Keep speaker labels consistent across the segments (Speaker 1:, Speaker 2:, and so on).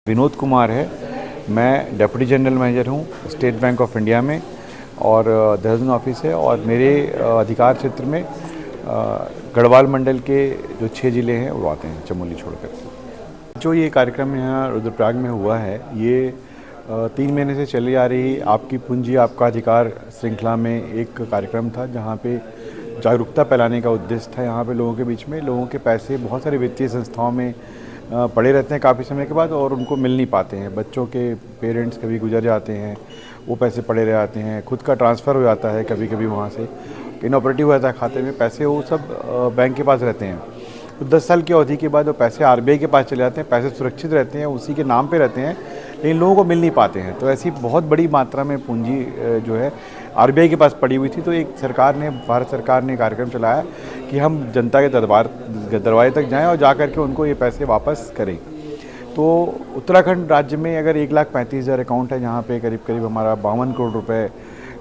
Speaker 1: विनोद कुमार है। मैं deputy general manager हूँ स्टेट बैंक ऑफ इंडिया में और देहरादून ऑफिस है और मेरे अधिकार क्षेत्र में गढ़वाल मंडल के जो 6 ज़िले हैं वो आते हैं चमोली छोड़कर। जो ये कार्यक्रम यहाँ रुद्रप्रयाग में हुआ है ये 3 महीने से चली आ रही आपकी पूंजी आपका अधिकार श्रृंखला में एक कार्यक्रम था जहाँ पे जागरूकता फैलाने का उद्देश्य था। यहाँ पे लोगों के बीच में लोगों के पैसे बहुत सारी वित्तीय संस्थाओं में पड़े रहते हैं काफ़ी समय के बाद और उनको मिल नहीं पाते हैं। बच्चों के पेरेंट्स कभी गुजर जाते हैं, वो पैसे पड़े रह जाते हैं, खुद का ट्रांसफ़र हो जाता है कभी कभी वहाँ से इनऑपरेटिव हो जाता है खाते में पैसे, वो सब बैंक के पास रहते हैं। तो 10 साल की अवधि के बाद वो पैसे आरबीआई के पास चले जाते हैं, पैसे सुरक्षित रहते हैं, उसी के नाम पे रहते हैं, लेकिन लोगों को मिल नहीं पाते हैं। तो ऐसी बहुत बड़ी मात्रा में पूंजी जो है आरबीआई के पास पड़ी हुई थी। तो एक भारत सरकार ने कार्यक्रम चलाया कि हम जनता के दरवाजे तक जाएं और जा कर के उनको ये पैसे वापस करें। तो उत्तराखंड राज्य में अगर 1,35,000 अकाउंट है जहाँ पे करीब करीब हमारा 52 करोड़ रुपए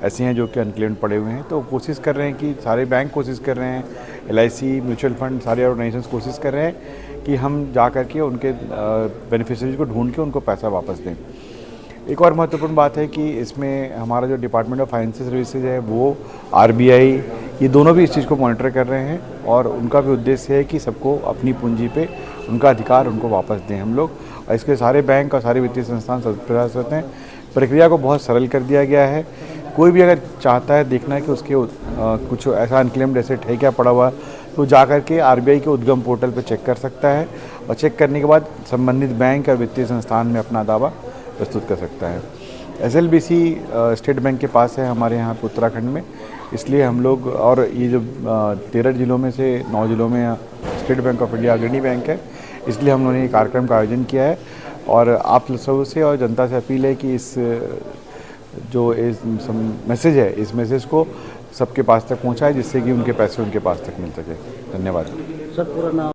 Speaker 1: ऐसे हैं जो कि अनक्लेम्ड पड़े हुए हैं। तो कोशिश कर रहे हैं कि सारे बैंक कोशिश कर रहे हैं, LIC म्यूचुअल फंड सारे ऑर्गेनाइजेशंस कोशिश कर रहे हैं कि हम जा कर के उनके बेनिफिशरीज को ढूंढ के उनको पैसा वापस दें। एक और महत्वपूर्ण बात है कि इसमें हमारा जो डिपार्टमेंट ऑफ फाइनेंशियल सर्विसेज है वो RBI ये दोनों भी इस चीज़ को मॉनिटर कर रहे हैं और उनका भी उद्देश्य है कि सबको अपनी पूंजी पे उनका अधिकार उनको वापस दें हम लोग। और इसके सारे बैंक और सारे वित्तीय संस्थान प्रयास करते हैं। प्रक्रिया को बहुत सरल कर दिया गया है। कोई भी अगर चाहता है देखना है कि उसके कुछ ऐसा अनक्लेम्ड एसेट है क्या पड़ा हुआ, तो जा कर के RBI के उद्गम पोर्टल पर चेक कर सकता है और चेक करने के बाद संबंधित बैंक और वित्तीय संस्थान में अपना दावा प्रस्तुत कर सकता है। SLBC स्टेट बैंक के पास है हमारे यहाँ पे उत्तराखंड में, इसलिए हम लोग और ये जो 13 जिलों में से 9 जिलों में स्टेट बैंक ऑफ इंडिया अग्रणी बैंक है, इसलिए हम लोगों ने ये कार्यक्रम का आयोजन किया है। और आप सब से और जनता से अपील है कि इस मैसेज है इस मैसेज को सबके पास तक पहुँचाए जिससे कि उनके पैसे उनके पास तक मिल सके। धन्यवाद।
Speaker 2: सर पूरा नाम